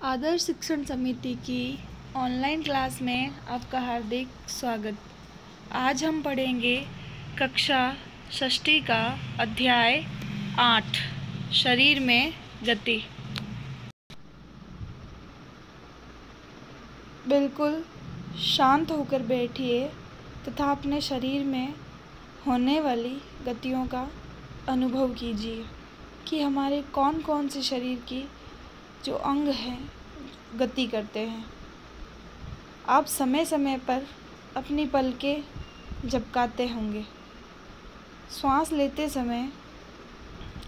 आदर्श शिक्षण समिति की ऑनलाइन क्लास में आपका हार्दिक स्वागत। आज हम पढ़ेंगे कक्षा षष्ठी का अध्याय 8 शरीर में गति। बिल्कुल शांत होकर बैठिए तथा अपने शरीर में होने वाली गतियों का अनुभव कीजिए कि हमारे कौन कौन से शरीर की जो अंग हैं गति करते हैं। आप समय समय पर अपनी पलकें झपकाते होंगे। श्वास लेते समय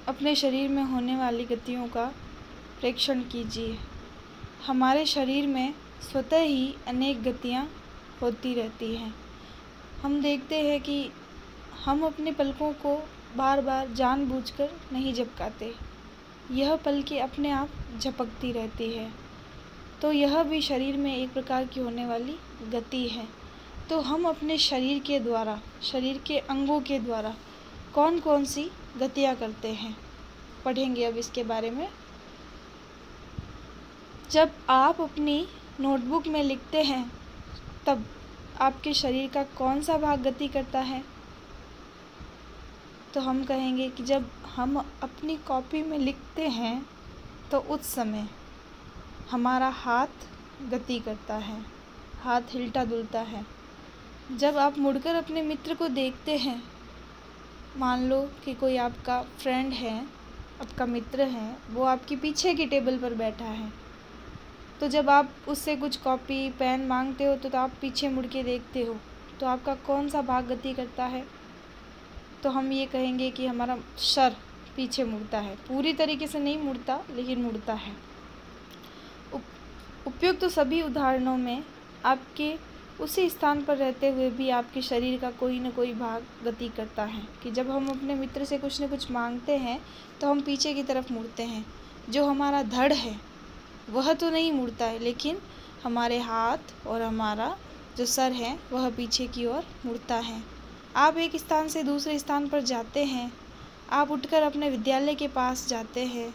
अपने शरीर में होने वाली गतियों का प्रेक्षण कीजिए। हमारे शरीर में स्वतः ही अनेक गतियाँ होती रहती हैं। हम देखते हैं कि हम अपने पलकों को बार बार जानबूझकर नहीं झपकाते। यह पलकें अपने आप झपकती रहती है, तो यह भी शरीर में एक प्रकार की होने वाली गति है। तो हम अपने शरीर के द्वारा, शरीर के अंगों के द्वारा कौन कौन सी गतियाँ करते हैं, पढ़ेंगे अब इसके बारे में। जब आप अपनी नोटबुक में लिखते हैं तब आपके शरीर का कौन सा भाग गति करता है? तो हम कहेंगे कि जब हम अपनी कॉपी में लिखते हैं तो उस समय हमारा हाथ गति करता है, हाथ हिलता डुलता है। जब आप मुड़कर अपने मित्र को देखते हैं, मान लो कि कोई आपका फ्रेंड है, आपका मित्र है, वो आपके पीछे की टेबल पर बैठा है, तो जब आप उससे कुछ कॉपी पेन मांगते हो तो आप पीछे मुड़ के देखते हो, तो आपका कौन सा भाग गति करता है? तो हम ये कहेंगे कि हमारा सर पीछे मुड़ता है। पूरी तरीके से नहीं मुड़ता, लेकिन मुड़ता है। उपयुक्त तो सभी उदाहरणों में आपके उसी स्थान पर रहते हुए भी आपके शरीर का कोई न कोई भाग गति करता है कि जब हम अपने मित्र से कुछ न कुछ मांगते हैं तो हम पीछे की तरफ मुड़ते हैं। जो हमारा धड़ है वह तो नहीं मुड़ता है, लेकिन हमारे हाथ और हमारा जो सर है वह पीछे की ओर मुड़ता है। आप एक स्थान से दूसरे स्थान पर जाते हैं, आप उठकर अपने विद्यालय के पास जाते हैं,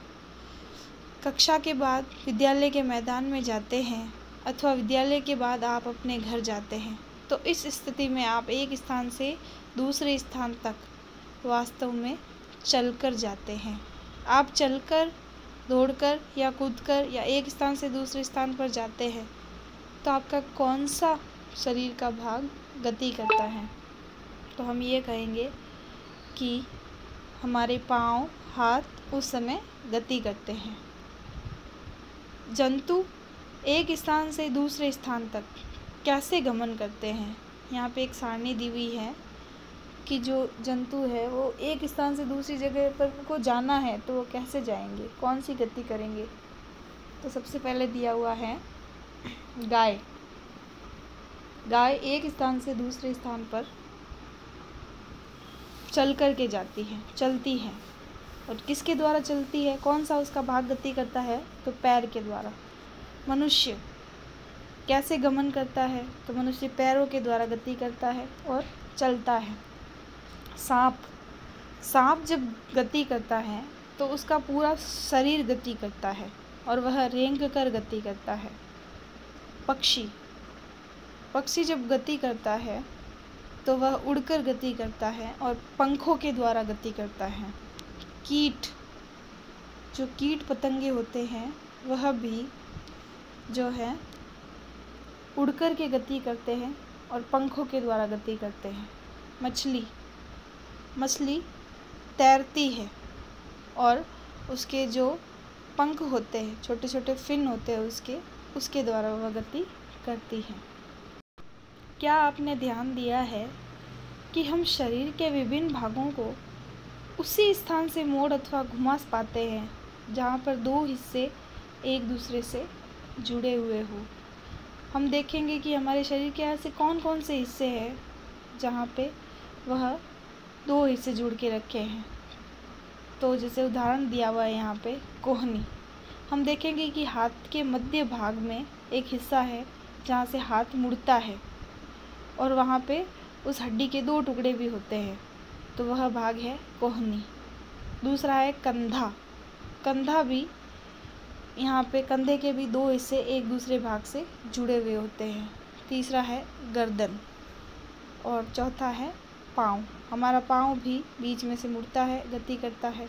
कक्षा के बाद विद्यालय के मैदान में जाते हैं, अथवा विद्यालय के बाद आप अपने घर जाते हैं। तो इस स्थिति में आप एक स्थान से दूसरे स्थान तक वास्तव में चलकर जाते हैं। आप चलकर, दौड़कर या कूदकर या एक स्थान से दूसरे स्थान पर जाते हैं, तो आपका कौन सा शरीर का भाग गति करता है? तो हम ये कहेंगे कि हमारे पाँव, हाथ उस समय गति करते हैं। जंतु एक स्थान से दूसरे स्थान तक कैसे गमन करते हैं? यहाँ पे एक सारणी दी हुई है कि जो जंतु है वो एक स्थान से दूसरी जगह पर को जाना है तो वो कैसे जाएंगे, कौन सी गति करेंगे? तो सबसे पहले दिया हुआ है गाय। गाय एक स्थान से दूसरे स्थान पर चल कर के जाती है, चलती है। और किसके द्वारा चलती है? कौन सा उसका भाग गति करता है? तो पैर के द्वारा। मनुष्य कैसे गमन करता है? तो मनुष्य पैरों के द्वारा गति करता है और चलता है। सांप जब गति करता है तो उसका पूरा शरीर गति करता है और वह रेंग कर गति करता है। पक्षी जब गति करता है तो वह उड़कर गति करता है और पंखों के द्वारा गति करता है। जो कीट पतंगे होते हैं वह भी जो है उड़कर के गति करते हैं और पंखों के द्वारा गति करते हैं। मछली तैरती है और उसके जो पंख होते हैं, छोटे छोटे फिन होते हैं, उसके द्वारा वह गति करती है। क्या आपने ध्यान दिया है कि हम शरीर के विभिन्न भागों को उसी स्थान से मोड़ अथवा घुमा पाते हैं जहाँ पर दो हिस्से एक दूसरे से जुड़े हुए हो? हम देखेंगे कि हमारे शरीर के ऐसे कौन कौन से हिस्से हैं जहाँ पे वह दो हिस्से जुड़ के रखे हैं। तो जैसे उदाहरण दिया हुआ है यहाँ पे कोहनी। हम देखेंगे कि हाथ के मध्य भाग में एक हिस्सा है जहाँ से हाथ मुड़ता है और वहाँ पे उस हड्डी के दो टुकड़े भी होते हैं, तो वह भाग है कोहनी। दूसरा है कंधा भी यहाँ पे कंधे के भी दो हिस्से एक दूसरे भाग से जुड़े हुए होते हैं। तीसरा है गर्दन और चौथा है पाँव। हमारा पाँव भी बीच में से मुड़ता है, गति करता है।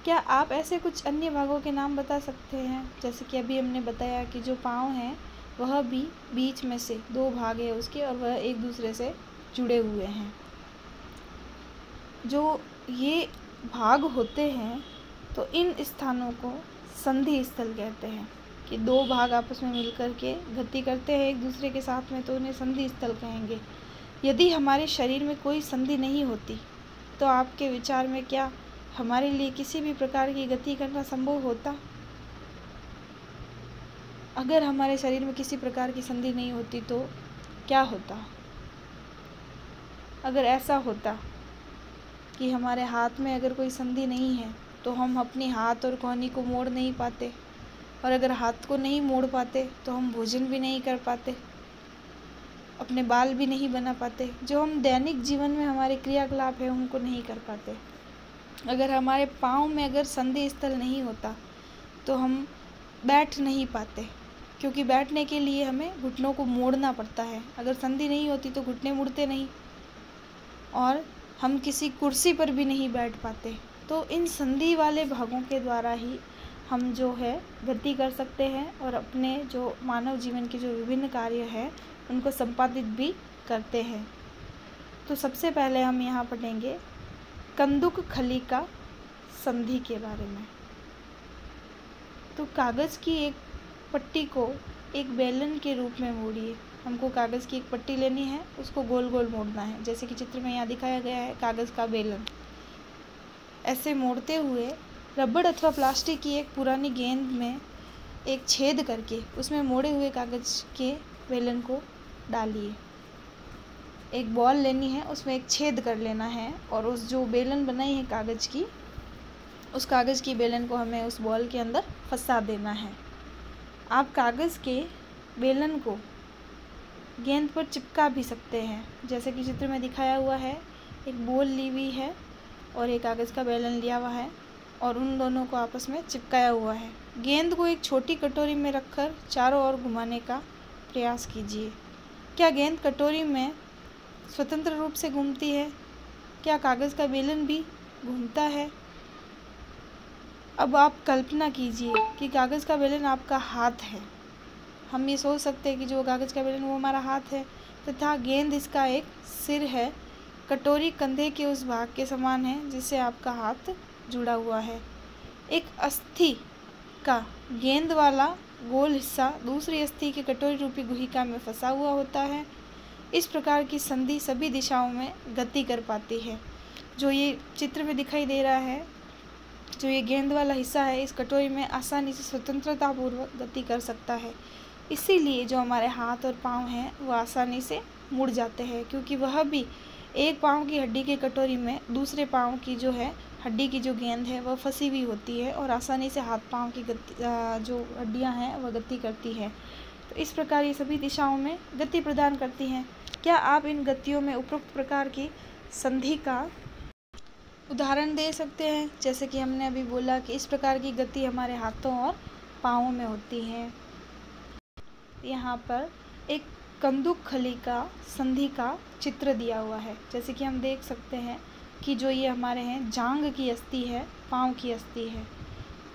क्या आप ऐसे कुछ अन्य भागों के नाम बता सकते हैं? जैसे कि अभी हमने बताया कि जो पाँव हैं वह भी बीच में से दो भाग है उसके और वह एक दूसरे से जुड़े हुए हैं। जो ये भाग होते हैं तो इन स्थानों को संधि स्थल कहते हैं कि दो भाग आपस में मिलकर के गति करते हैं एक दूसरे के साथ में, तो उन्हें संधि स्थल कहेंगे। यदि हमारे शरीर में कोई संधि नहीं होती तो आपके विचार में क्या हमारे लिए किसी भी प्रकार की गति करना संभव होता? अगर हमारे शरीर में किसी प्रकार की संधि नहीं होती तो क्या होता? अगर ऐसा होता कि हमारे हाथ में अगर कोई संधि नहीं है तो हम अपनी हाथ और कोहनी को मोड़ नहीं पाते, और अगर हाथ को नहीं मोड़ पाते तो हम भोजन भी नहीं कर पाते, अपने बाल भी नहीं बना पाते, जो हम दैनिक जीवन में हमारे क्रियाकलाप है उनको नहीं कर पाते। अगर हमारे पाँव में अगर संधि स्थल नहीं होता तो हम बैठ नहीं पाते, क्योंकि बैठने के लिए हमें घुटनों को मोड़ना पड़ता है। अगर संधि नहीं होती तो घुटने मुड़ते नहीं और हम किसी कुर्सी पर भी नहीं बैठ पाते। तो इन संधि वाले भागों के द्वारा ही हम जो है गति कर सकते हैं और अपने जो मानव जीवन के जो विभिन्न कार्य है उनको संपादित भी करते हैं। तो सबसे पहले हम यहाँ पढ़ेंगे कंदुक खलिका संधि के बारे में। तो कागज़ की एक पट्टी को एक बेलन के रूप में मोड़िए। हमको कागज़ की एक पट्टी लेनी है, उसको गोल गोल मोड़ना है, जैसे कि चित्र में यहाँ दिखाया गया है कागज़ का बेलन। ऐसे मोड़ते हुए रबड़ अथवा प्लास्टिक की एक पुरानी गेंद में एक छेद करके उसमें मोड़े हुए कागज़ के बेलन को डालिए। एक बॉल लेनी है, उसमें एक छेद कर लेना है और उस जो बेलन बनाई है कागज़ की, उस कागज़ की बेलन को हमें उस बॉल के अंदर फंसा देना है। आप कागज़ के बेलन को गेंद पर चिपका भी सकते हैं, जैसे कि चित्र में दिखाया हुआ है। एक बॉल ली हुई है और एक कागज़ का बेलन लिया हुआ है और उन दोनों को आपस में चिपकाया हुआ है। गेंद को एक छोटी कटोरी में रखकर चारों ओर घुमाने का प्रयास कीजिए। क्या गेंद कटोरी में स्वतंत्र रूप से घूमती है? क्या कागज़ का बेलन भी घूमता है? अब आप कल्पना कीजिए कि कागज़ का बेलन आपका हाथ है। हम ये सोच सकते हैं कि जो कागज़ का बेलन वो हमारा हाथ है तथा गेंद इसका एक सिर है। कटोरी कंधे के उस भाग के समान है जिससे आपका हाथ जुड़ा हुआ है। एक अस्थि का गेंद वाला गोल हिस्सा दूसरी अस्थि के कटोरी रूपी गुहिका में फंसा हुआ होता है। इस प्रकार की संधि सभी दिशाओं में गति कर पाती है। जो ये चित्र में दिखाई दे रहा है, जो ये गेंद वाला हिस्सा है, इस कटोरी में आसानी से स्वतंत्रतापूर्वक गति कर सकता है। इसीलिए जो हमारे हाथ और पाँव हैं वो आसानी से मुड़ जाते हैं, क्योंकि वह भी एक पाँव की हड्डी के कटोरी में दूसरे पाँव की जो है हड्डी की जो गेंद है वह फंसी हुई होती है और आसानी से हाथ पाँव की गति जो हड्डियाँ हैं वह गति करती है। तो इस प्रकार ये सभी दिशाओं में गति प्रदान करती हैं। क्या आप इन गतियों में उपरोक्त प्रकार की संधि का उदाहरण दे सकते हैं? जैसे कि हमने अभी बोला कि इस प्रकार की गति हमारे हाथों और पाँवों में होती है। यहाँ पर एक कंदुक खलिका संधि का चित्र दिया हुआ है। जैसे कि हम देख सकते हैं कि जो ये हमारे हैं जांघ की अस्थि है, पाँव की अस्थि है।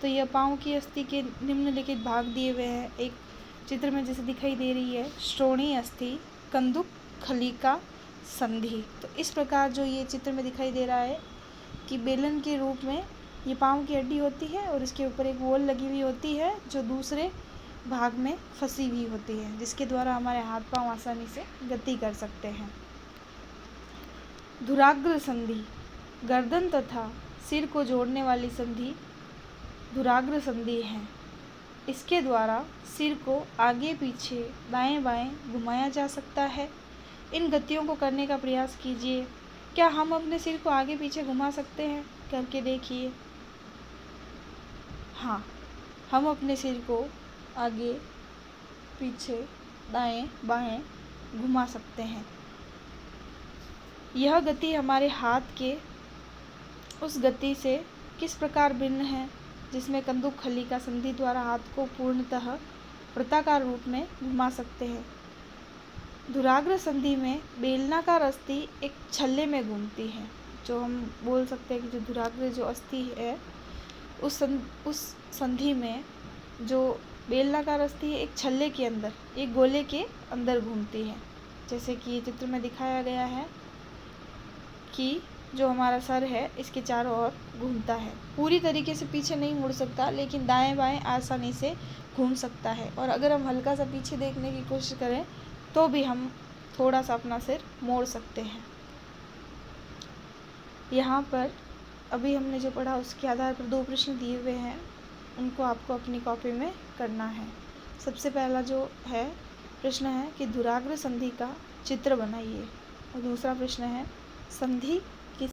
तो यह पाँव की अस्थि के निम्नलिखित भाग दिए हुए हैं। एक चित्र में जैसे दिखाई दे रही है श्रोणी अस्थि कंदुक खलिका संधि। तो इस प्रकार जो ये चित्र में दिखाई दे रहा है कि बेलन के रूप में ये पाँव की हड्डी होती है और इसके ऊपर एक बॉल लगी हुई होती है जो दूसरे भाग में फंसी हुई होती है, जिसके द्वारा हमारे हाथ पाँव आसानी से गति कर सकते हैं। धुराग्र संधि गर्दन तथा सिर को जोड़ने वाली संधि धुराग्र संधि है। इसके द्वारा सिर को आगे पीछे दाएं बाएं घुमाया जा सकता है। इन गतियों को करने का प्रयास कीजिए। क्या हम अपने सिर को आगे पीछे घुमा सकते हैं? करके देखिए। हाँ, हम अपने सिर को आगे पीछे दाएं बाएं घुमा सकते हैं। यह गति हमारे हाथ के उस गति से किस प्रकार भिन्न है? जिसमें कंदुक खली का संधि द्वारा हाथ को पूर्णतः वृत्ताकार रूप में घुमा सकते हैं। धुराग्र संधि में बेलनाकार अस्थि एक छल्ले में घूमती है। जो हम बोल सकते हैं कि जो धुराग्र जो अस्थि है उस संधि में जो बेलनाकार अस्थि एक छल्ले के अंदर, एक गोले के अंदर घूमती है। जैसे कि ये चित्र में दिखाया गया है कि जो हमारा सर है इसके चारों ओर घूमता है। पूरी तरीके से पीछे नहीं मुड़ सकता, लेकिन दाएं बाएं आसानी से घूम सकता है। और अगर हम हल्का सा पीछे देखने की कोशिश करें तो भी हम थोड़ा सा अपना सिर मोड़ सकते हैं। यहाँ पर अभी हमने जो पढ़ा उसके आधार पर 2 प्रश्न दिए हुए हैं, उनको आपको अपनी कॉपी में करना है। सबसे पहला जो है प्रश्न है कि धुराग्र संधि का चित्र बनाइए, और दूसरा प्रश्न है संधि